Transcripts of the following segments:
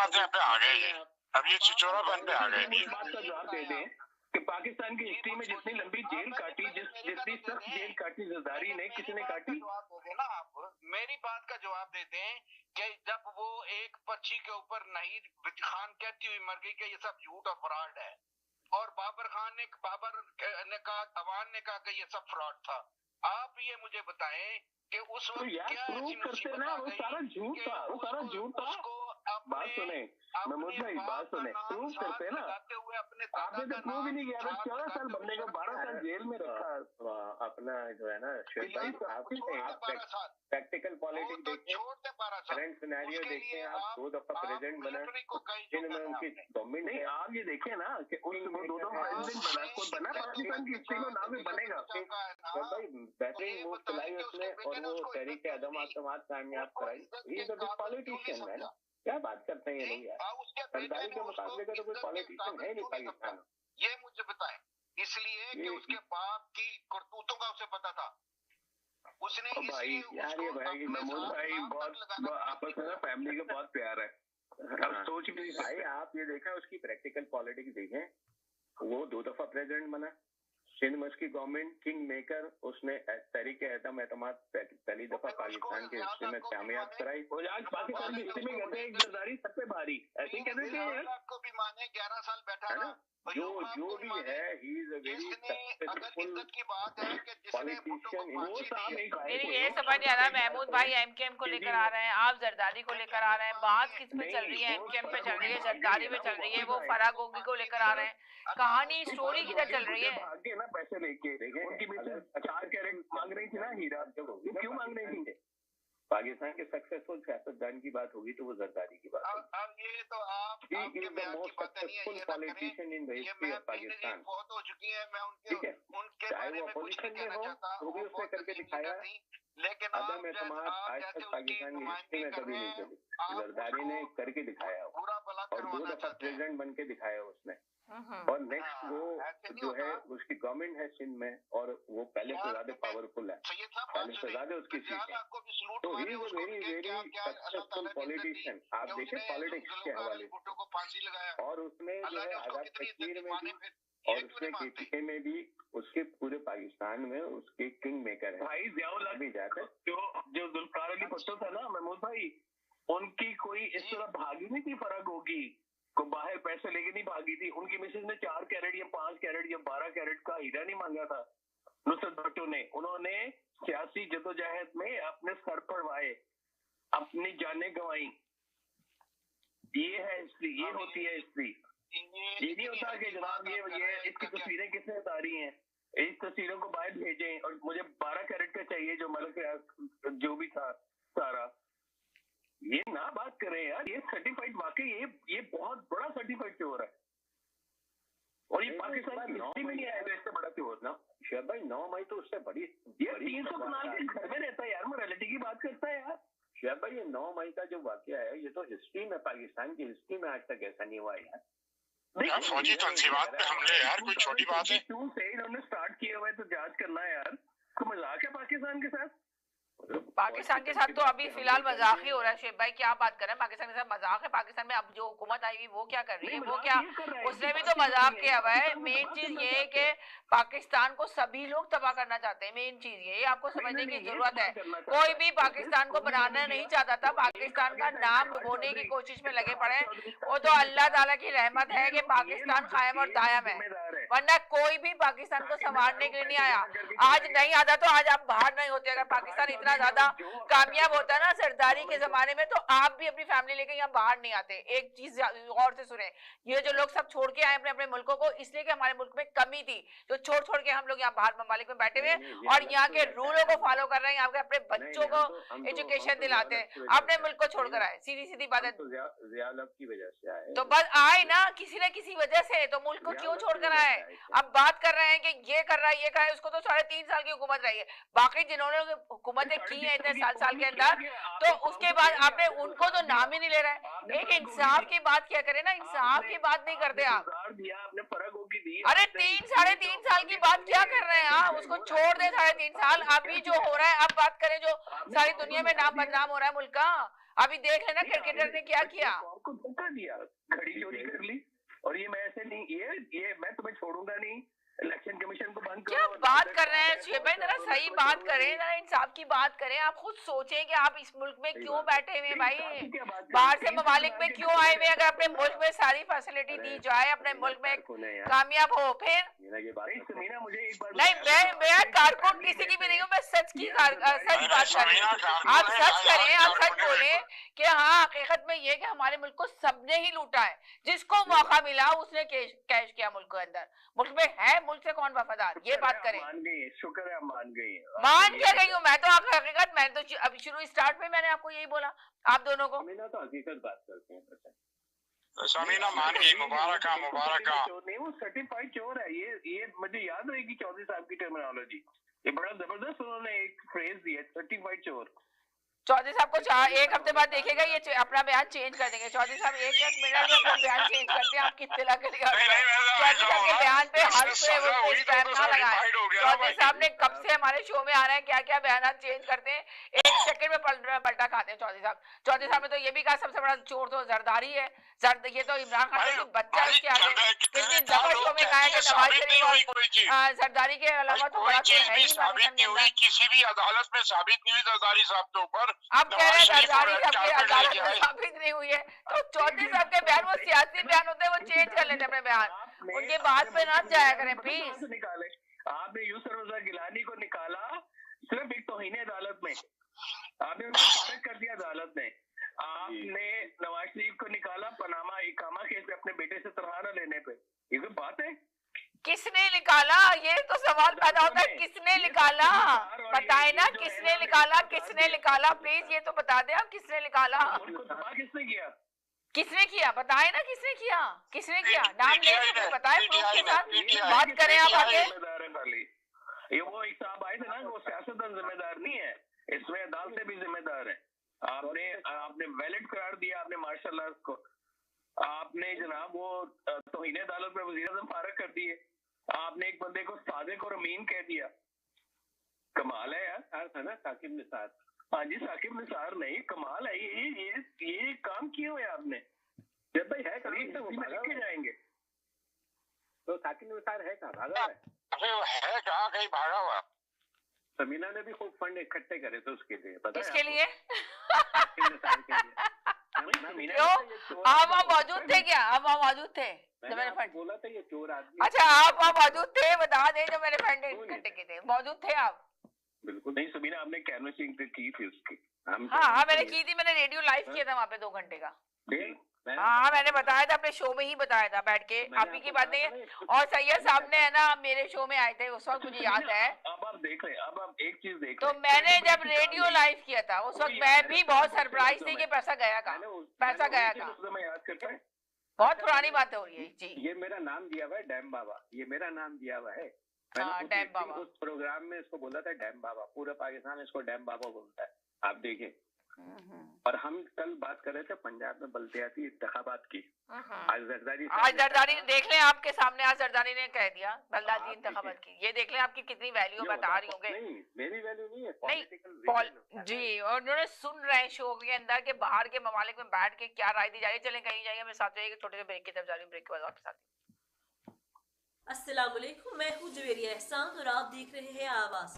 पे आ गए ये, अब ये छिछोरापन पे आ गए। इस बात का जवाब दे दें कि पाकिस्तान की हिस्ट्री में जितनी लंबी जेल काटी, जितनी सख्त जेल काटी जरदारी ने, किसी ने काटी? ना आप मेरी बात का जवाब दे दें कि जब वो एक पर्ची के ऊपर नहीद खान कहती हुई मर गई कि ये सब झूठ और फ्रॉड है, और बाबर ने कहा, अवान ने कहा कि ये सब फ्रॉड था। आप ये मुझे बताएं कि उस वक्त क्या ऐसी मुसीबत आ गई? वो सारा झूठ था, वो सारा झूठ था। बात सुने महमूद भाई, बात सुने, प्रूव करते ना, आपने तो प्रूव ही नहीं किया। 14 साल बंदे को 12 साल जेल में रखा। अपना जो है ना प्रैक्टिकल पॉलिटिक्स देखते हैं, करंट सिनेरियो देखते हैं। आप 2 दफा प्रेसिडेंट बना, जिनमें उनकी गवर्नमेंट नहीं, आप ये देखें ना कि वो 2 दफा प्रेसिडेंट बना, कोई बना पाकिस्तान की हिस्ट्री में, ना भी बनेगा। भाई बेहतरीन मूव चलाई उसने, और वो तहरीक अदम-ए-एतमाद कामयाब कराई। ये तो पॉलिटिशियन है ना, क्या बात करते हैं ये लोग यार। सरदारी के मुकाबले का तो कोई पॉलिटिशियन है नहीं पाकिस्तान में। ये मुझे बताएं, इसलिए कि उसके बाप की करतूतों का उसे पता था। उसने भाई यार, ये भाई महमूद भाई बहुत आपस में फैमिली का बहुत प्यार है। अब सोच भी भाई, आप ये देखा उसकी प्रैक्टिकल पॉलिटिक्स देखें, वो 2 दफा प्रेसिडेंट बना, सिंध में उसकी गवर्नमेंट किंग मेकर, उसने तहरीक अदम-ए-एतमाद पहली दफा पाकिस्तान की हिस्ट्री में कामयाब कराई। पाकिस्तान की हिस्ट्री में कहते हैं जरदारी सबसे भारी, ऐसे ही कहते थे। आपको भी माने 11 साल बैठा ना, जो भी है, he is a very successful politician. मेरी ये समझ नहीं आ रहा, महमूद भाई एमकेएम को लेकर आ रहे हैं, आप जरदारी को लेकर आ रहे हैं, बात किस पे चल रही है? एमकेएम पे चल रही है, जरदारी पे चल रही है, वो फरागोगी को लेकर आ रहे हैं, कहानी स्टोरी किधर चल रही है? भागे ना पैसे लेके, उनकी मिसेज 4 कैरेट मांग रही थी ना हीरा, क्यों मांग रही थी? पाकिस्तान के सक्सेसफुल सियासतदान की बात होगी तो वो जरदारी की बात होगी। अब ये तो आप most successful politician in the history of Pakistan. बहुत हो चुकी है, मैं उनके बारे में कुछ नहीं कहना चाहता, वो भी उसने करके दिखाया। लेकिन अदम-ए-एतमाद आज तक पाकिस्तान की हिस्ट्री में कभी नहीं चली, जरदारी ने करके दिखाया, और 2 दफा प्रेसिडेंट बन के दिखाया उसने। और नेक्स्ट वो जो है उसकी गवर्नमेंट है सिंध में, और वो पहले से ज्यादा पावरफुल है, पहले से ज्यादा उसकी सीट है। तो he is a very very successful politician. आप देखें पॉलिटिक्स के हवाले से, और उसने जो है आजाद कश्मीर में भी, और उसने केपीके में भी, उसके पूरे पाकिस्तान में उसके किंग मेकर है। भाई ज़ियाउल भी जाते, जो जुल्फकार अली भुट्टो था ना महमूद भाई, उनकी कोई इस तरह भागी नहीं थी फरागोगी को, बाहर पैसे लेके नहीं भागी थी। उनकी मिसेज ने 4 कैरेट या 5 कैरेट या 12 कैरेट का हीरा नहीं मांगा था नुसरत भुट्टो ने। उन्होंने सियासी जदोजहद में अपने सर पड़वाए, अपनी जानें गंवाई। ये है हिस्ट्री, ये होती है हिस्ट्री। ये नहीं होता कि जनाब ये इसकी तस्वीरें किसने उतारी हैं, इस तस्वीरों को बाहर भेजें और मुझे 12 कैरेट का चाहिए जो मलक जो भी था सारा। ये ना बात करें यार, ये सर्टिफाइड वाकई ये बहुत बड़ा सर्टिफाइड चोर है, और ये पाकिस्तान की हिस्ट्री में नहीं आया था इससे बड़ा चोर ना। शेर भाई 9 मई तो उससे बड़ी, ये 300 कनाल के घर में रहता है यार, मोरालिटी की बात करता है यार। शेर भाई ये 9 मई का जो वाकया है, ये तो हिस्ट्री में, पाकिस्तान की हिस्ट्री में आज तक ऐसा नहीं हुआ यार। फौजी तंजीमात पे हमले यार, कोई छोटी बात है? क्यों से इन्होंने स्टार्ट किया हुआ है तो जांच करना है यार, तो मजाक है पाकिस्तान के साथ। पाकिस्तान के साथ तो अभी फिलहाल मजाक ही हो रहा है। शेख भाई क्या बात कर रहे हैं, पाकिस्तान के साथ मजाक है? पाकिस्तान में अब जो हुकूमत आई हुई वो क्या कर रही है, वो क्या, उसने भी तो मजाक किया हुआ है। मेन चीज ये है कि पाकिस्तान को सभी लोग तबाह करना चाहते हैं, मेन चीज ये आपको समझने की जरूरत है। कोई भी पाकिस्तान को बनाना नहीं चाहता था, पाकिस्तान का नाम डुबोने की कोशिश में लगे पड़े। वो तो अल्लाह ताला की रहमत है कि पाकिस्तान कायम और दायम है, वरना कोई भी पाकिस्तान को संभालने के लिए नहीं आया। आज नहीं आता तो आज आप बाहर नहीं होते। अगर पाकिस्तान इतना ज्यादा कामयाब होता है ना सरदारी के जमाने में, तो आप भी अपनी फैमिली लेकर यहाँ बाहर नहीं आते। एक चीज और से सुने, ये जो लोग सब छोड़ के आए अपने अपने मुल्कों को, इसलिए कि हमारे मुल्क में कमी थी, तो छोड़ के हम लोग यहाँ बाहर ममालिक में बैठे हुए और यहाँ के रूलों को फॉलो कर रहे हैं, यहाँ के अपने बच्चों को एजुकेशन दिलाते हैं, अपने मुल्क को छोड़कर आए। सीधी बात है, की वजह से आए, तो बस आए ना किसी न किसी वजह से, तो मुल्क को क्यों छोड़कर आए? अब बात कर रहे हैं कि ये कर रहा है, ये कर रहा है, उसको तो 3.5 साल की हुकूमत रही है। बाकी जिन्होंने हुकूमतें की है इतने साल के अंदर, तो उसके बाद आपने उनको तो नाम ही नहीं ले रहा है। एक इंसाफ की बात क्या करें ना, इंसाफ की बात नहीं करते आप। अरे 3-3.5 साल की बात क्या कर रहे हैं आप? उसको छोड़ दे 3.5 साल। अभी जो हो रहा है, अब बात करें जो सारी दुनिया में नाम बदनाम हो रहा है मुल्क का। अभी देख लेना क्रिकेटर ने क्या किया। क्या दिया, घड़ी चोरी कर ली। और ये मैं ऐसे नहीं, ये मैं तुम्हें छोड़ूंगा नहीं, इलेक्शन कमीशन को बंद क्या बात कर रहे हैं शुएब भाई, जरा सही बात करें, जरा इंसाफ की बात करें। आप खुद सोचें कि आप इस मुल्क में क्यों बैठे हुए भाई, बाहर से ममालिक में क्यों आए हुए। अगर अपने मुल्क में सारी फैसिलिटी दी जाए, अपने मुल्क में कामयाब हो, फिर नहीं, मैं कारकुन किसी की भी नहीं हूँ, मैं सच बात कर रही हूँ। आप सच करें, आप सच बोले कि हाँ हकीकत में ये कि हमारे मुल्क को सबने ही लूटा है, जिसको मौका मिला उसने कैश किया मुल्क के अंदर। मुल्क में है, मुल्क से कौन वफादार, ये बात करें। मान गई, शुक्र है मान गई, मान क्या गई हूँ मैं तो। आप हकीकत, मैंने तो अभी शुरू स्टार्ट में मैंने आपको यही बोला, आप दोनों को। तो हकीकत बात करते हैं, समीना मान गई, मुबारक नहीं, वो सर्टिफाइड चोर है। ये मुझे याद रहेगी चौधरी साहब की टर्मिनोलॉजी, ये बड़ा जबरदस्त उन्होंने एक फ्रेज दिया, सर्टिफाइड चोर। चौधरी साहब को एक हफ्ते बाद देखेगा ये अपना बयान चेंज कर देंगे। चौधरी साहब एक मिनट में अपना बयान चेंज करते हैं, आपकी इत्तला करेगा। चौधरी साहब के बयान पे हर कोई स्पैम ना लगाए। चौधरी साहब ने कब से हमारे शो में आ रहे हैं, क्या क्या बयान चेंज करते हैं, एक सेकंड में पलटा खाते हैं चौधरी साहब। चौधरी साहब ने तो ये भी कहा सबसे बड़ा चोर तो जरदारी है। ये तो इमरान खान का बच्चा इसके आगे कितनी दफा शो में कहा है कि नवाज शरीफ जरदारी के अलावा तो बड़ा कोई है ही नहीं। किसी भी अदालत में साबित नहीं हुई जरदारी साहब के ऊपर। आप कह रहे हैं जरदारी सबके अदालत में साबित नहीं हुई है, तो चौधरी साहब के बयान वो सियासी बयान होते हैं, वो चेंज कर लेते हैं अपने बयान, उनके बात पे ना जाया करें प्लीज। निकाले आपने यूसुफ रज़ा गिलानी को निकाला सिर्फ एक तौहीन अदालत में, आपने उनको कर दिया अदालत ने। आपने नवाज शरीफ को निकाला पनामा इकामा केस पे अपने बेटे से तनख्वाह लेने पे, ये तो बात है। किसने निकाला, ये तो सवाल पैदा होता है, किसने निकाला बताए ना, किसने निकाला, किसने निकाला, प्लीज ये तो बता दें आप, किसने निकाला, किसने किया, किसने किया बताए ना, किसने किया, किसने किया, नाम ले बताए, प्रूफ के साथ बात करें आप आगे। ये वो एक साहब आए थे ना, वो सियासतदान जिम्मेदार नहीं है, इसमें अदालतें भी जिम्मेदार है। आपने वैलिड करार दिया, आपने मार्शल आर्ट को, आपने जनाब वो तौहीन अदालत में वज़ीर आज़म फारग कर दिए, आपने एक बंदे को सादिक और अमीन कह दिया। कमाल है यार, था ना साकिब निसार। हाँ जी, साकिब निसार नहीं, कमाल है ये काम किए हुए आपने। जब भाई है कभी तो लिखे जाएंगे, तो साकिब निसार है कहाँ, भागा है कहाँ, कहीं भागा हुआ। समीना ने भी खूब फंड इकट्ठे करे थे उसके लिए, पता है इसके लिए क्यों? आप वहाँ मौजूद थे क्या, आप वहाँ मौजूद थे जब मैंने फंड बोला था ये चोर आदमी। अच्छा आप वहाँ मौजूद थे, बता दें जब मैंने फंड इकट्ठे किए थे, मौजूद थे आप? बिल्कुल नहीं समीना, आपने कैनवसिंग की थी उसकी। हाँ मैंने की थी, मैंने रेडियो लाइव किया था वहाँ पे 2 घंटे का। हाँ मैंने बताया था, अपने शो में ही बताया था बैठ के, आप ही की बात नहीं है। और सैयद साहब ने है ना मेरे शो में आए थे उस वक्त, मुझे याद है। अब आप देख रहे, अब आप एक चीज देख तो मैंने जब रेडियो लाइव किया था उस वक्त मैं भी बहुत सरप्राइज थी कि पैसा गया का, पैसा गया का। मैं याद करता है, बहुत पुरानी बात हो रही है जी। ये मेरा नाम दिया हुआ है डैम बाबा, ये मेरा नाम दिया हुआ है। डैम बाबा उस प्रोग्राम में इसको बोला था डैम बाबा, पूरा पाकिस्तान इसको डैम बाबा बोलता है, आप देखें। और हम कल बात कर रहे थे पंजाब में बल्दियाती इंतखाबात की, आज जरदारी देख लें आपके सामने, आज जरदारी ने कह दिया बल्दियाती इंतखाबात की, ये देख लें आपकी कितनी वैल्यू बता रही होंगे। नहीं मेरी वैल्यू नहीं है, नहीं जी। और उन्होंने सुन रहे हैं शो के अंदर के बाहर के ममालिक में बैठ के क्या राय दी जा रही है। चलें कहीं जाइए, मेरे साथ जाइए, छोटे से ब्रेक की तरफ जा रही हूँ, ब्रेक के बाद आपके साथ। अस्सलाम वालेकुम, मैं हूँ जवेरिया एहसान और आप देख रहे हैं आवाज़।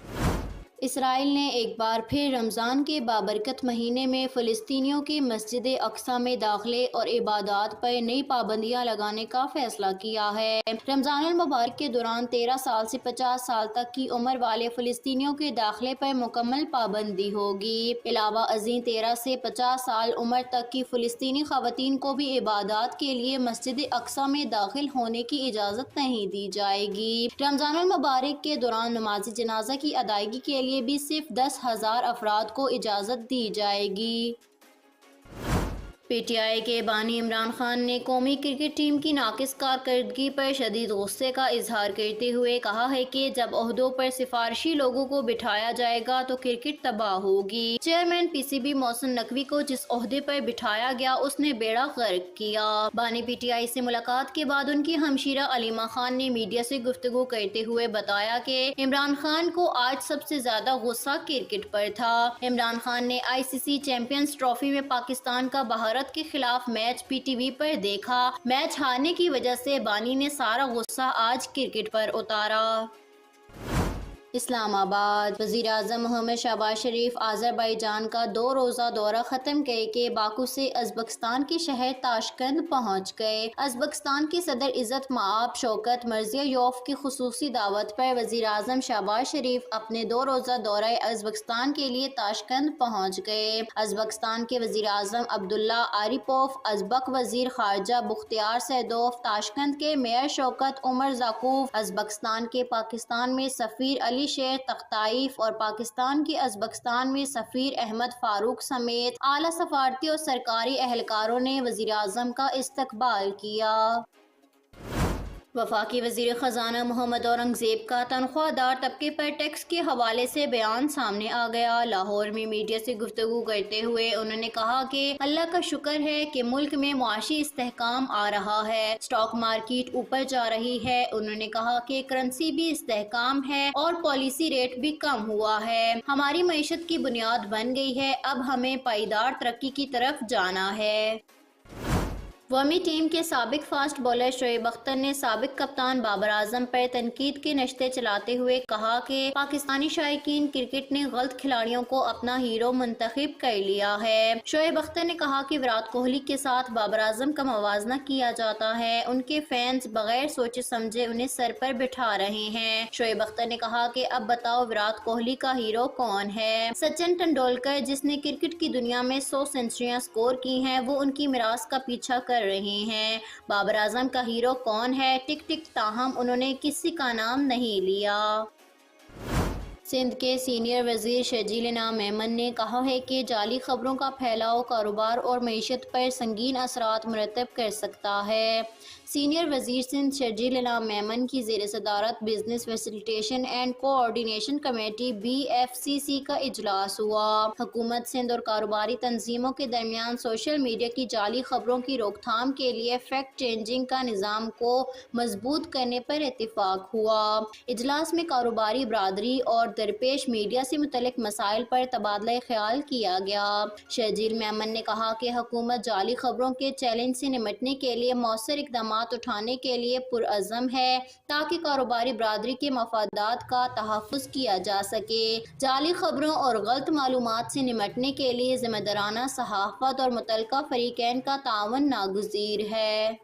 इसराइल ने एक बार फिर रमज़ान के बाबरकत महीने में फ़लस्तीनियों की मस्जिद अक्सा में दाखिले और इबादत पर नई पाबंदियां लगाने का फैसला किया है। रमज़ान मुबारक के दौरान 13 साल से 50 साल तक की उम्र वाले फ़लस्तीनियों के दाखिले पर मुकम्मल पाबंदी होगी। अलावा अज़ीं 13 से 50 साल उम्र तक की फ़लस्तीनी ख़वातीन को भी इबादत के लिए मस्जिद अक्सा में दाखिल होने की इजाज़त नहीं दी जाएगी। रमज़ान मुबारक के दौरान नमाज जनाजा की अदायगी के लिए भी सिर्फ 10,000 अफराद को इजाज़त दी जाएगी। PTI के बानी इमरान खान ने कौमी क्रिकेट टीम की नाकिस कारकर्दगी पर शदीद गुस्से का इजहार करते हुए कहा है कि जब ओहदों पर सिफारशी लोगों को बिठाया जाएगा तो क्रिकेट तबाह होगी। चेयरमैन PCB मोहसिन नकवी को जिस ओहदे पर बिठाया गया उसने बेड़ा गर्क किया। बानी PTI से मुलाकात के बाद उनकी हमशीरा अलीमा खान ने मीडिया से गुफ्तगू करते हुए बताया कि इमरान खान को आज सबसे ज्यादा गुस्सा क्रिकेट पर था। इमरान खान ने ICC चैंपियंस ट्रॉफी में पाकिस्तान का बहारा भारत के खिलाफ मैच पीटीवी पर देखा। मैच हारने की वजह से बानी ने सारा गुस्सा आज क्रिकेट पर उतारा। इस्लामाबाद। वज़ीर-ए-आज़म मोहम्मद शहबाज शरीफ आज़रबाईजान का 2 रोज़ा दौरा ख़त्म करके बाकू से अज़बकिस्तान के शहर ताशकंद पहुँच गए। अज़बकिस्तान के सदर इज़्ज़त मआब शौकत मिर्ज़ियोयेव की खुसूसी दावत पर वज़ीर-ए-आज़म शहबाज शरीफ अपने 2 रोज़ा दौरे अज़बकिस्तान के लिए ताशकंद पहुँच गए। अज़बकिस्तान के वज़ीर-ए-आज़म अब्दुल्ला आरिपोव, अज़बक वज़ीर ख़ारजा बुख्तियार सैदोव, ताशकंद के मेयर शौकत उमर ज़ाकूफ, अज़बकिस्तान के पाकिस्तान में सफ़ीर अली शेर तख्ताइफ और पाकिस्तान के अज़बकिस्तान में सफ़ीर अहमद फारूक समेत आला सफारती और सरकारी एहलकारों ने वज़ीर-ए-आज़म का इस्तकबाल किया। वफाकी वज़ीर ख़जाना मोहम्मद औरंगज़ेब का तनख्वाहदार तबके पर टैक्स के हवाले से बयान सामने आ गया। लाहौर में मीडिया से गुफ्तगू करते हुए उन्होंने कहा कि अल्लाह का शुक्र है कि मुल्क में मुआशी इस्तेहकाम आ रहा है, स्टॉक मार्केट ऊपर जा रही है। उन्होंने कहा कि करेंसी भी इस्तेहकाम है और पॉलिसी रेट भी कम हुआ है। हमारी मईशत की बुनियाद बन गई है, अब हमें पायदार तरक्की की तरफ जाना है। कौमी टीम के साबिक फास्ट बॉलर शोएब अख्तर ने साबिक कप्तान बाबर आजम पर तनकीद के नश्ते चलाते हुए कहा कि पाकिस्तानी शायकीन क्रिकेट ने गलत खिलाड़ियों को अपना हीरो मुंतखब कर लिया है। शोएब अख्तर ने कहा कि विराट कोहली के साथ बाबर आजम का मवाजना किया जाता है, उनके फैंस बगैर सोचे समझे उन्हें सर पर बिठा रहे हैं। शोएब अख्तर ने कहा कि अब बताओ विराट कोहली का हीरो कौन है? सचिन तेंदुलकर जिसने क्रिकेट की दुनिया में 100 सेंचुरियां स्कोर की हैं, वो उनकी मिरास का पीछा कर रहे हैं। बाबर आजम का हीरो कौन है? टिक टिक, ताहम उन्होंने किसी का नाम नहीं लिया। सिंध के सीनियर वजीर शर्जील इनाम मेमन ने कहा है कि जाली खबरों का फैलाव कारोबार और मईशत पर संगीन असरात मुरतब कर सकता है। सीनियर वजीर सिंध शर्जील इनाम मेमन की ज़ेर सदारत business facilitation and coordination committee BFCC का इजलास हुआ। हुकूमत सिंध और कारोबारी तंजीमों के दरमियान सोशल मीडिया की जाली खबरों की रोकथाम के लिए फैक्ट चेंजिंग का निज़ाम को मजबूत करने पर इत्तिफाक हुआ। इजलास में कारोबारी बरादरी और दरपेश मीडिया से मुतल्लिक मसाइल पर तबादला ख्याल किया गया। शर्जील मेमन ने कहा कि हुकूमत जाली खबरों के चैलेंज से निपटने के लिए मौसर इक़दाम उठाने के लिए पुरअज़म है ताकि कारोबारी बरादरी के मफादात का तहफ़्फ़ुज़ किया जा सके। जाली खबरों और गलत मालूमात से निपटने के लिए ज़िम्मेदाराना सहाफ़त और मुतल्लिका फ़रीक़ैन का तावन नागुज़ीर है।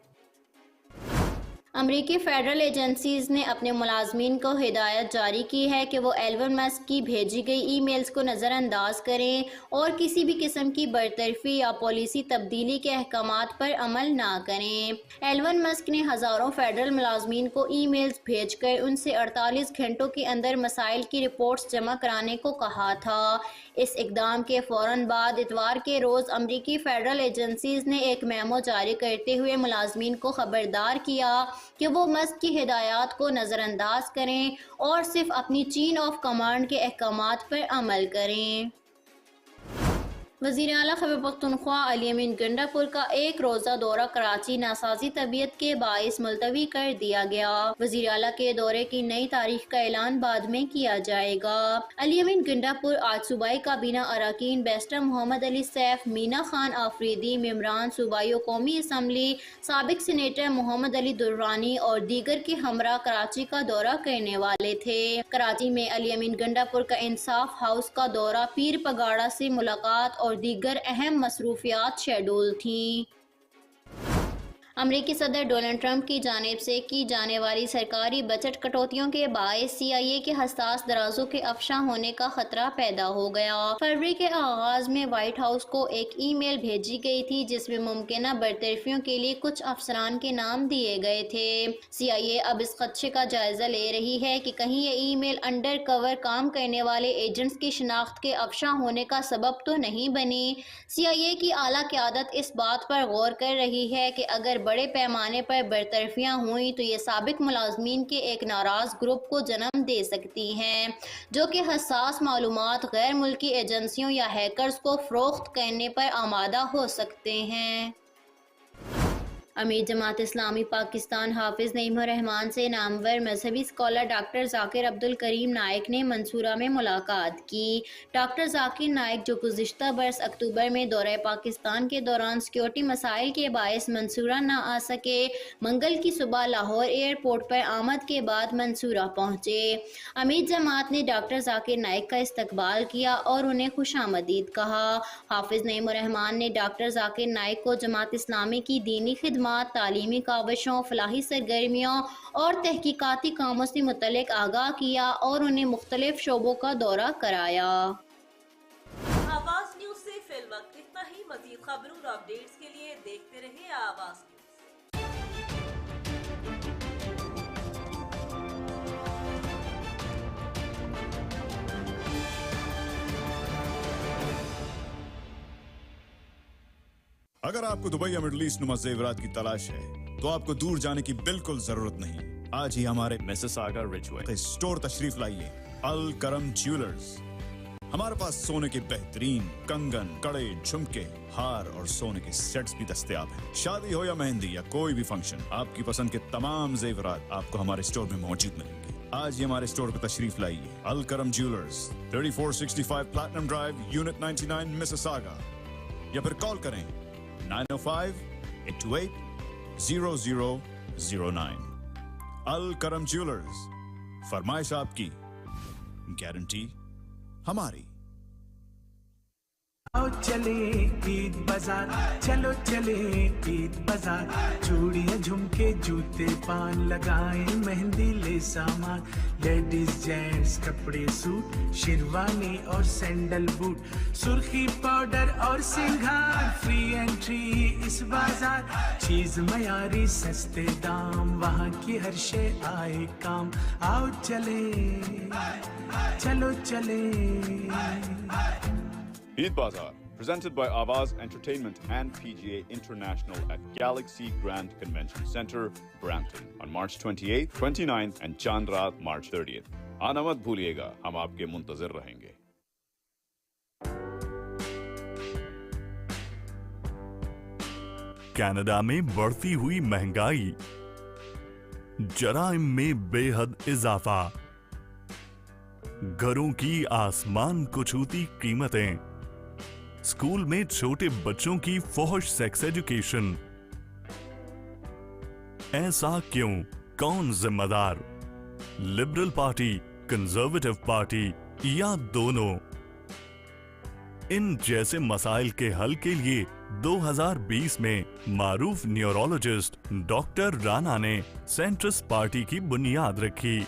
अमरीकी फेडरल एजेंसीज़ ने अपने मुलाजमीन को हिदायत जारी की है कि वो एलन मस्क की भेजी गई ईमेल्स को नज़रअंदाज करें और किसी भी किस्म की बरतरफी या पॉलिसी तब्दीली के अहकामात पर अमल ना करें। एलन मस्क ने हज़ारों फेडरल मुलाजमीन को ईमेल्स भेजकर उनसे 48 घंटों के अंदर मसाइल की रिपोर्ट्स जमा कराने को कहा था। इस इक़दाम के फ़ौरन बाद इतवार के रोज़ अमरीकी फेडरल एजेंसीज़ ने एक मेमो जारी करते हुए मुलाजमीन को खबरदार किया कि वो मस्क की हिदायत को नज़रअंदाज करें और सिर्फ अपनी चेन ऑफ कमांड के अहकामात पर अमल करें। वज़ीर आला खैबर पख्तूनख्वा अली अमीन गंडापुर का एक रोज़ा दौरा कराची नासाजी तबीयत के बाइस मुलतवी कर दिया गया। वज़ीर आला के दौरे की नई तारीख का ऐलान बाद में किया जाएगा। अली अमीन गंडापुर आज सूबाई काबीना अरकान बैरिस्टर मोहम्मद अली सैफ, मीना खान आफरीदी, मेम्बरान सूबाई कौमी असम्बली, साबिक सीनेटर मोहम्मद अली दुर्रानी और दीगर के हमरा कराची का दौरा करने वाले थे। कराची में अली अमीन गंडापुर का इंसाफ हाउस का दौरा, पीर पगाड़ा से मुलाकात और दीगर अहम मसरूफियात शेड्यूल थी। अमरीकी सदर डोनाल्ड ट्रंप की जानिब से की जाने वाली सरकारी बजट कटौतियों के बायस CIA के हसास दराजों के अफशा होने का खतरा पैदा हो गया। फरवरी के आगाज में व्हाइट हाउस को एक ईमेल भेजी गई थी जिसमें मुमकिना बरतरफियों के लिए कुछ अफसरान के नाम दिए गए थे। CIA अब इस खदशे का जायजा ले रही है कि कहीं ये ईमेल अंडर कवर काम करने वाले एजेंट्स की शिनाख्त के अफशा होने का सबब तो नहीं बनी। CIA की आला क़यादत इस बात पर गौर कर रही है कि अगर बड़े पैमाने पर बरतरफियां हुई तो ये साबिक मुलाजमीन के एक नाराज ग्रुप को जन्म दे सकती हैं जो कि हसास मालूमात गैर मुल्की एजेंसियों या हैकर्स को फरोख्त करने पर आमादा हो सकते हैं। अमीर जमात इस्लामी पाकिस्तान हाफिज नईमुर रहमान से नामवर मजहबी स्कॉलर डॉक्टर जाकिर अब्दुल करीम नाइक ने मंसूरा में मुलाकात की। डॉक्टर जाकिर नाइक, जो गुज़िश्ता बरस अक्टूबर में दौरे पाकिस्तान के दौरान सिक्योरिटी मसाइल के बायस मंसूरा न आ सके, मंगल की सुबह लाहौर एयरपोर्ट पर आमद के बाद मंसूरा पहुंचे। अमीर जमात ने डॉक्टर जाकिर नाइक का इस्तकबाल किया और उन्हें खुशामदीद कहा। हाफिज नईमुर रहमान ने डॉक्टर जाकिर नाइक को जमात इस्लामी की दीनी खिदमात, तालीमी काविशों, फलाही सरगर्मियों और तहकीकाती कामों से मुतल्लिक आगाह किया और उन्हें मुख्तलिफ शोबों का दौरा कराया। आवाज न्यूज से फिल्म वक्त इतना ही। मज़ीद खबरों और अपडेट्स के लिए देखते रहिए आवाज न्यूज। अगर आपको दुबई या मिडल ईस्ट नुमा ज़ेवरात की तलाश है तो आपको दूर जाने की बिल्कुल जरूरत नहीं। आज ही हमारे मिसिसागा रिजवे स्टोर तशरीफ लाइए। अल करम ज्वेलर्स। हमारे पास सोने के बेहतरीन कंगन, कड़े, झुमके, हार और सोने के सेट्स भी दस्तयाब हैं। शादी हो या मेहंदी या कोई भी फंक्शन, आपकी पसंद के तमाम जेवरात आपको हमारे स्टोर में मौजूद मिलेंगे। आज ही हमारे स्टोर पर तशरीफ लाइए। अल करम jewellers, 3465 platinum drive, unit 99, Mississauga. या फिर कॉल करें 905-828-0009। अल करम ज्वेलर्स, फरमाइश आपकी, गारंटी हमारी। चले ईद बाजार, चलो चले ईद बाजार। चूड़ियां, झुमके, जूते, पान लगाए, मेहंदी ले सामान। लेडीज जेंट्स कपड़े, सूट, शेरवानी और सैंडल बूट, सुर्खी पाउडर और सिंगार, फ्री एंट्री इस बाजार। चीज मयारी, सस्ते दाम, वहाँ की हर शे आए काम। आओ चले, चलो चले। Eid Bazaar, presented by Avaz Entertainment and PGA International at Galaxy Grand Convention Center, Brampton, on March 28th, 29th and Chand Raat March 30th. आना मत भूलिएगा, हम आपके मुंतज़िर रहेंगे। कनाडा में बढ़ती हुई महंगाई, जराइम में बेहद इजाफा, घरों की आसमान को छूती कीमतें, स्कूल में छोटे बच्चों की फौहश सेक्स एजुकेशन। ऐसा क्यों? कौन जिम्मेदार? लिबरल पार्टी, कंजर्वेटिव पार्टी या दोनों? इन जैसे मसाइल के हल के लिए 2020 में मारूफ न्यूरोलॉजिस्ट डॉक्टर राणा ने सेंट्रिस्ट पार्टी की बुनियाद रखी।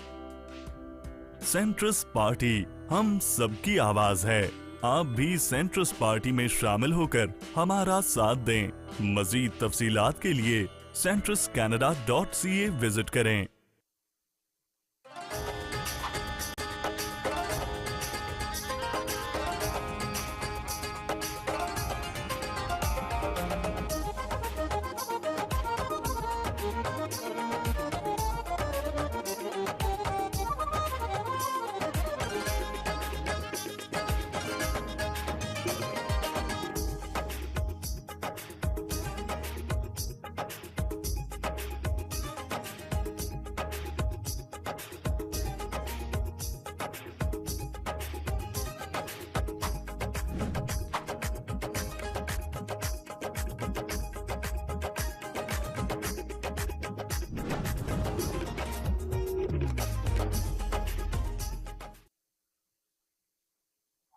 सेंट्रिस्ट पार्टी हम सबकी आवाज है। आप भी सेंट्रिस्ट पार्टी में शामिल होकर हमारा साथ दें। मजीद तफसीलात के लिए centristcanada.ca विजिट करें।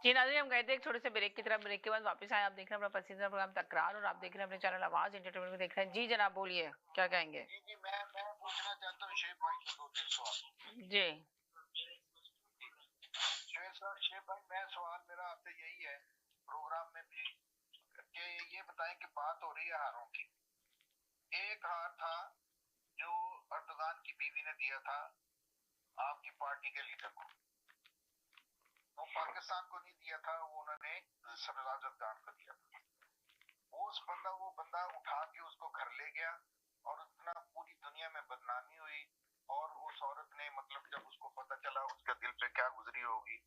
जी नाज़रीन, हम गए थे एक छोटे से ब्रेक की तरफ। ब्रेक के बाद वापस आए। आप देख रहे हैं अपना पसंदीदा प्रोग्राम तकरार और आप देख रहे हैं अपने चैनल आवाज एंटरटेनमेंट को देख रहे हैं। जी जनाब बोलिए, क्या कहेंगे? जी मैं पूछना चाहता हूँ शेख भाई को 2-3 सवाल। जी शेख भाई, मैं सवाल मेरा आपसे यही है, प्रोग्राम में भी कि ये बताएं कि बात हो रही है हारों की। एक हार था जो अर्दगान की बीवी ने दिया था आपकी पार्टी के लीडर को, वो पाकिस्तान को नहीं दिया था, वो उन्होंने सरदार खान को दिया था। वो बंदा उठा के उसको घर ले गया और उतना पूरी दुनिया में बदनामी हुई। और उस औरत ने मतलब जब उसको पता चला उसके दिल पे क्या गुजरी होगी,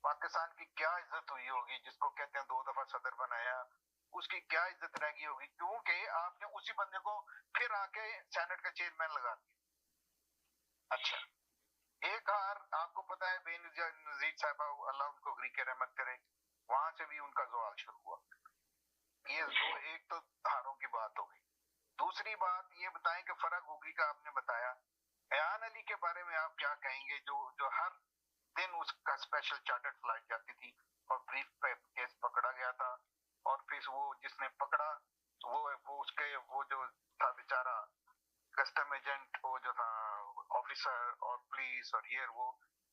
पाकिस्तान की क्या इज्जत हुई होगी, जिसको कहते हैं 2 दफा सदर बनाया, उसकी क्या इज्जत रहेगी होगी, क्योंकि आपने उसी बंदे को फिर आके सेनेट का चेयरमैन लगा दिया। अच्छा, एक हार आपको पता है बेनजीर साहब, अल्लाह उनको गरीक रहमत करे, वहां से भी उनका सवाल शुरू हुआ। ये एक तो हारों की बात हो गई। दूसरी बात ये बताएं कि फरक होगी का आपने बताया, बयान अली के बारे में आप क्या कहेंगे, जो हर दिन उसका स्पेशल चार्टर्ड फ्लाइट जाती थी और ब्रीफ पे केस पकड़ा गया था, और फिर वो जिसने पकड़ा वो उसके वो जो था बेचारा कस्टम एजेंट, वो जो था ऑफिसर और पुलिस और ये वो,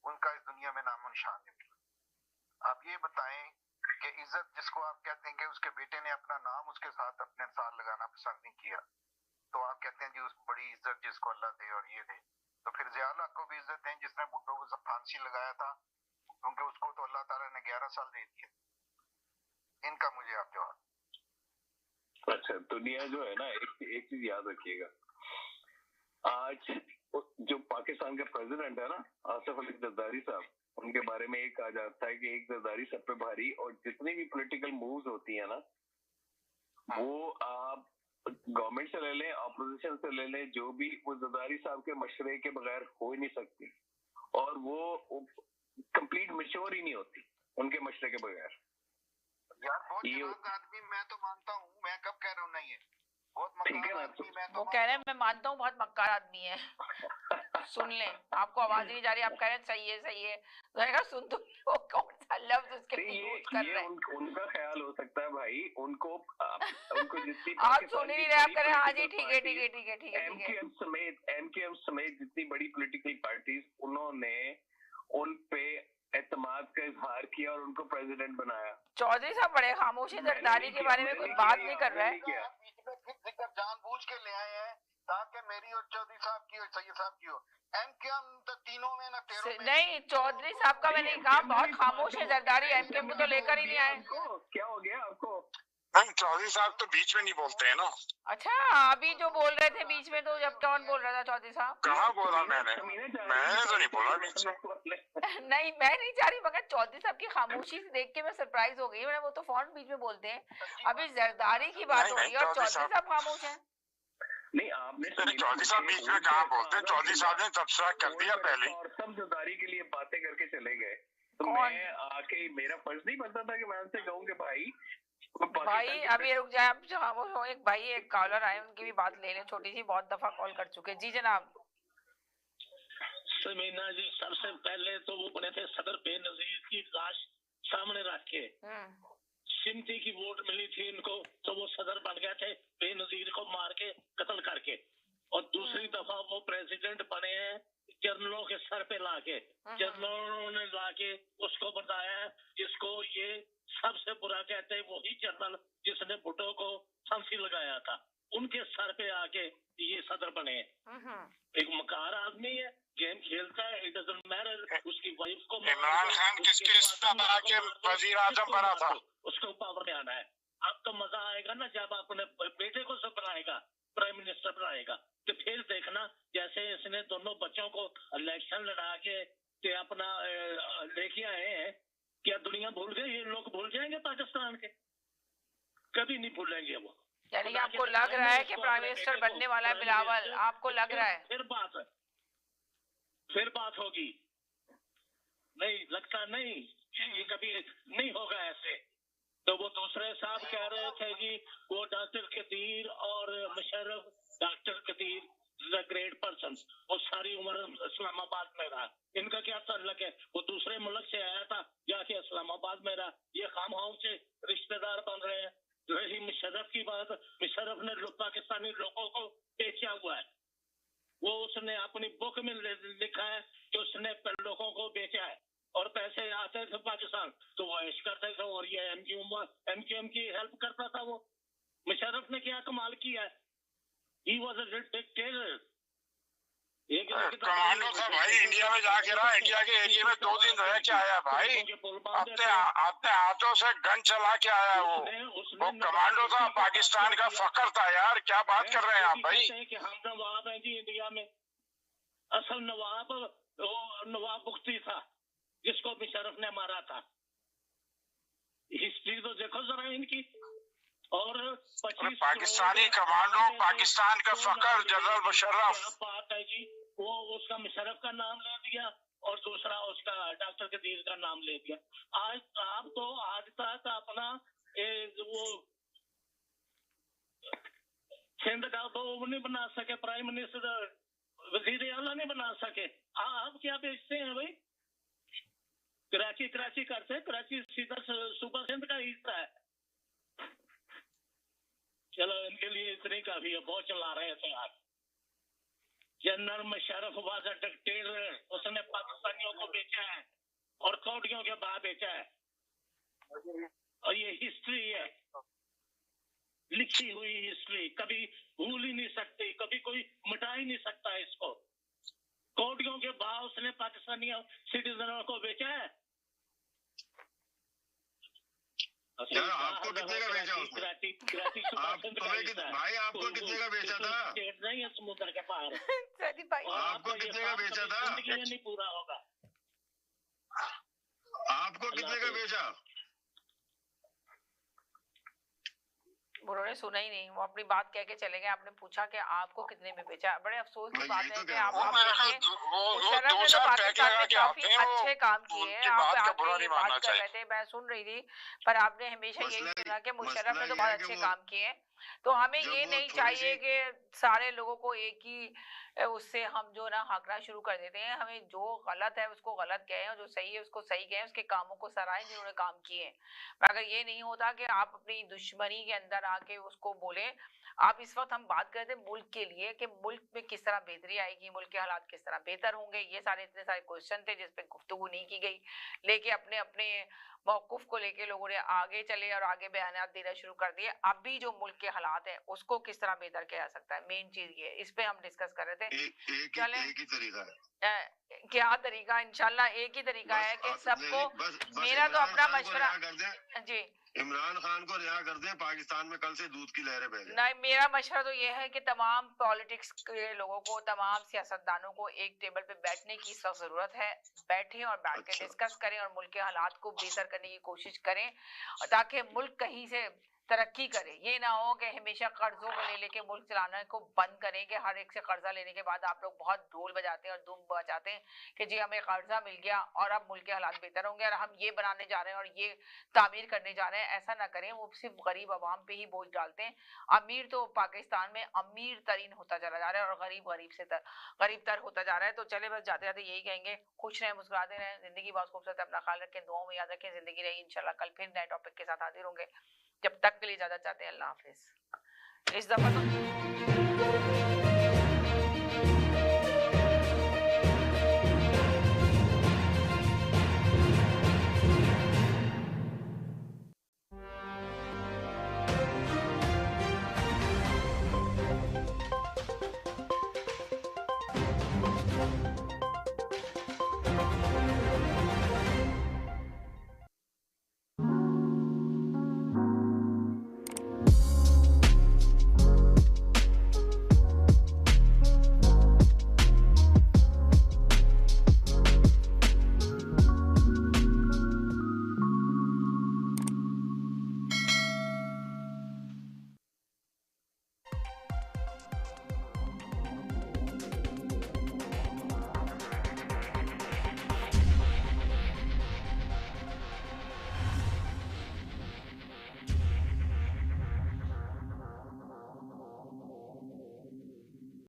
उनका इस दुनिया में नामो निशान नहीं मिला। आप ये बताएं कि इज्जत जिसको आप कहते हैं कि उसके बेटे ने अपना नाम उसके साथ अपने साथ लगाना पसंद नहीं किया, तो आप कहते हैं जी उस बड़ी इज्जत जिसको अल्लाह दे और ये दे, तो फिर ज़ियाउल हक को भी इज्जत दें जिसने भुट्टो को फांसी लगाया था, क्योंकि उसको तो अल्लाह ताला ने 11 साल दे दिए। इनका मुझे आप जवाब। अच्छा, दुनिया जो है ना, एक चीज याद रखिएगा, आज जो पाकिस्तान के प्रेसिडेंट है ना, आसिफ अली जरदारी साहब, उनके बारे में एक कहा जाता है कि एक जरदारी सब पे भारी, और जितनी भी पॉलिटिकल मूव्स होती है ना, वो आप गवर्नमेंट से ले लें, ऑपोजिशन से ले लें, जो भी, वो जरदारी साहब के मशवरे के बगैर हो ही नहीं सकती, और वो कंप्लीट मैच्योर ही नहीं होती उनके मशवरे के बगैर। यार बहुत जवाब आदमी, मैं तो मानता हूँ, मैं कब कह रहा हूँ नहीं है, बहुत मक्कार आदमी, मैं तो वो कह रहे हैं मैं मानता हूँ बहुत मक्कार आदमी है। सुन लें, आपको आवाज नहीं जा रही, आप कह रहे हैं सही है सही है, तो सुन तो वो कौन सा लफ्ज उसके यूज कर रहे हैं। उनका ख्याल हो सकता है भाई, उनको जितनी आप सुन ही नहीं रहे, आप कह रहे हैं हाँ जी ठीक है ठीक है ठीक है ठीक है। एमकेएम समेत जितनी बड़ी पॉलिटिकल पार्टीज, उन्होंने उन पे एतमाद का इजहार किया और उनको प्रेसिडेंट बनाया। चौधरी साहब बड़े खामोश हैं, जरदारी के बारे में कोई बात नहीं कर रहे हैं। जानबूझ के ले आए हैं ताकि मेरी और चौधरी साहब की और सैयद साहब की हो। एमकेएम तो तीनों में ना तेरों में नहीं, चौधरी साहब का मैंने कहा बहुत खामोश है जरदारी, एमकेएम को तो लेकर ही नहीं आए। क्या हो गया आपको? नहीं, चौधरी साहब तो बीच में नहीं बोलते हैं ना। अच्छा, अभी जो बोल रहे थे बीच में, तो जब कौन बोल रहा था चौधरी साहब? कहाँ बोला मैंने तो नहीं बोला बीच में। नहीं, मैं नहीं चाह रही, मगर चौधरी साहब की खामोशी से देख के मैं सरप्राइज हो गई। मैंने वो तो फौरन बीच में बोलते हैं, अभी जरदारी की बात हो रही है और चौधरी साहब खामोश है। नहीं, आपने चौधरी साहब बीच में कहाँ बोलते हैं, चौधरी साहब ने तबसरा कर दिया पहले, और सब जरदारी के लिए बातें करके चले गए, तो मैं आके मेरा फर्ज नहीं बनता था कि मैं उनसे कहूँ कि भाई अभी रुक जाए आप, खामोश हो। एक भाई, एक कॉलर आए, उनकी भी बात ले लें, छोटी सी, बहुत दफा कॉल कर चुके। जी जनाब। समीना जी, सबसे पहले तो वो बने थे सदर बेनजीर की लाश सामने रख के, सिमती की वोट मिली थी इनको, तो वो सदर बन गए थे बेनजीर को मार के कत्ल करके, और दूसरी दफा वो प्रेसिडेंट बने हैं जनरलों के सर पे लाके, जनरलों ने लाके उसको बताया जिसको ये सबसे बुरा कहते हैं, वही जनरल जिसने भुट्टो को फांसी लगाया था, उनके सर पे आके ये सदर बने हैं। एक मकार आदमी है, गेम खेलता है, इट डजंट मैटर, उसकी वाइफ को इमरान खान किसके साथ आके वजीर आजम बना था, उसको पावर में आना है। अब तो मजा आएगा ना जब अपने बेटे को सब बनाएगा, प्राइम मिनिस्टर बनाएगा, तो फिर देखना जैसे इसने दोनों बच्चों को इलेक्शन लड़ा के अपना लेके आए हैं, क्या दुनिया भूल गई? ये लोग भूल जाएंगे पाकिस्तान के? कभी नहीं भूलेंगे वो। यानी आपको लग रहा है कि प्राइम मिनिस्टर बनने वाला है बिलावल, आपको लग रहा है? फिर बात होगी। नहीं लगता, नहीं ये कभी नहीं होगा ऐसे। तो वो दूसरे साहब कह रहे थे जी वो डॉक्टर कदीर और Musharraf, doctor Qadeer the great person, वो सारी उम्र इस्लामाबाद में रहा, इनका क्या ताल्लुक है? वो दूसरे मुल्क से आया था, जाके इस्लामाबाद में रहा, ये खामोश से रिश्तेदार बन रहे हैं। रही मुशर्रफ की बात, मुशर्रफ ने पाकिस्तानी लोगों को बेचा हुआ है, वो उसने अपनी बुक में लिखा है कि उसने लोगों को बेचा है, और पैसे आते थे पाकिस्तान तो वो ऐश करते थे, और ये एमकेएम की हेल्प करता था। वो मुशर्रफ ने क्या कमाल किया है? He was a dictator. Commando था भाई, इंडिया में जाके रहा, इंडिया के एरिया में 2 दिन रह के आया भाई, अपने हाथों से गन चला के आया। वो कमांडो था, पाकिस्तान का फकर था यार, क्या बात कर रहे हैं आप भाई? कि हम नवाब हैं जी इंडिया में, असल नवाब नवाब बुख्ती था जिसको मुशर्रफ ने मारा था। हिस्ट्री तो देखो जरा इनकी, और पाकिस्तानी कमांडो, पाकिस्तान का फकर जनरल मुशर्रफ बात है जी, वो उसका मुशर्रफ का नाम ले दिया और दूसरा उसका डॉक्टर कदीर का नाम ले दिया। आज आप तो आज तक अपना वो सिंध का वो नहीं बना सके, प्राइम मिनिस्टर वजीर आला नहीं बना सके। आप क्या बेचते हैं भाई? कराची करते हैं, कराची सीधा सूबा सिंध का हिस्सा है। चलो इनके लिए इतनी काफी है, बहुत चला रहे थे आप। General Musharraf was a dictator, उसने पाकिस्तानियों को बेचा है और कौड़ियों के भाव बेचा है, और ये हिस्ट्री है, लिखी हुई हिस्ट्री, कभी भूल ही नहीं सकती, कभी कोई मिटा ही नहीं सकता इसको। कौड़ियों के भाव उसने पाकिस्तानी सिटीजनों को बेचा है। यार आपको कितने का बेचा उसने? भाई आपको कितने का बेचा था? नहीं है समुद्र के पार। आपको कितने का बेचा था? नहीं पूरा होगा। आपको कितने का बेचा? उन्होंने सुना ही नहीं, वो अपनी बात कह के चले गए। आपने पूछा कि आपको कितने में बेचा। बड़े अफसोस की बात है कि आप मुशर्रफ ने तो पाकिस्तान में काफी अच्छे काम किए हैं। आप आके ये बात कर रहे थे, मैं सुन रही थी, पर आपने हमेशा यही सुना कि मुशर्रफ ने तो बहुत अच्छे काम किए। तो हमें ये नहीं चाहिए कि सारे लोगों को एक ही उससे हम जो ना हाँकना शुरू कर देते हैं। हमें जो गलत है उसको गलत कहें और जो सही है उसको सही कहें, उसके कामों को सराहें जिन्होंने काम किए हैं। मगर ये नहीं होता कि आप अपनी दुश्मनी के अंदर आके उसको बोले। आप इस वक्त हम बात करते हैं मुल्क के लिए कि मुल्क में किस तरह बेहतरी आएगी, मुल्क के हालात किस तरह बेहतर होंगे। ये सारे इतने सारे क्वेश्चन थे जिस पे गुफ्तगू नहीं की गई, लेके अपने अपने मौकूफ को लेके लोगों ने आगे चले और आगे बयानात देना शुरू कर दिए। अभी जो मुल्क के हालात हैं उसको किस तरह बेहतर किया जा सकता है, मेन चीज ये है। इस पे हम डिस्कस कर रहे थे। एक ही तरीका है। क्या तरीका? इंशाल्लाह एक ही तरीका है कि सबको, मेरा तो अपना मशवरा जी, इमरान खान को रिहा कर दें, पाकिस्तान में कल से दूध की लहरें बह जाएं। नहीं, मेरा मशवरा तो ये है कि तमाम पॉलिटिक्स के लोगों को, तमाम सियासतदानों को एक टेबल पे बैठने की सब जरूरत है। बैठें और बैठ के डिस्कस करें और मुल्क के हालात को बेहतर करने की कोशिश करें, ताकि मुल्क कहीं से तरक्की करे। ये ना हो कि हमेशा कर्जों को ले लेके मुल्क चलाने को बंद करें कि हर एक से कर्जा लेने के बाद आप लोग बहुत ढोल बजाते हैं और धूम बजाते हैं कि जी हमें कर्जा मिल गया और अब मुल्क के हालात बेहतर होंगे और हम ये बनाने जा रहे हैं और ये तामीर करने जा रहे हैं। ऐसा ना करें, वो सिर्फ गरीब आवाम पे ही बोझ डालते हैं। अमीर तो पाकिस्तान में अमीर तरीन होता चला जा रहा है और गरीब गरीब तर होता जा रहा है। तो चले बस जाते जाते यही कहेंगे, खुश रहें, मुस्कुराते रहें, जिंदगी बहुत खूबसूरत है, अपना ख्याल रखें, दुआओं में याद रखें। जिंदगी रही इंशाल्लाह कल फिर नए टॉपिक के साथ हाजिर होंगे। जब तक के लिए इजाजत चाहते हैं, अल्लाह हाफिज। इस दफा तो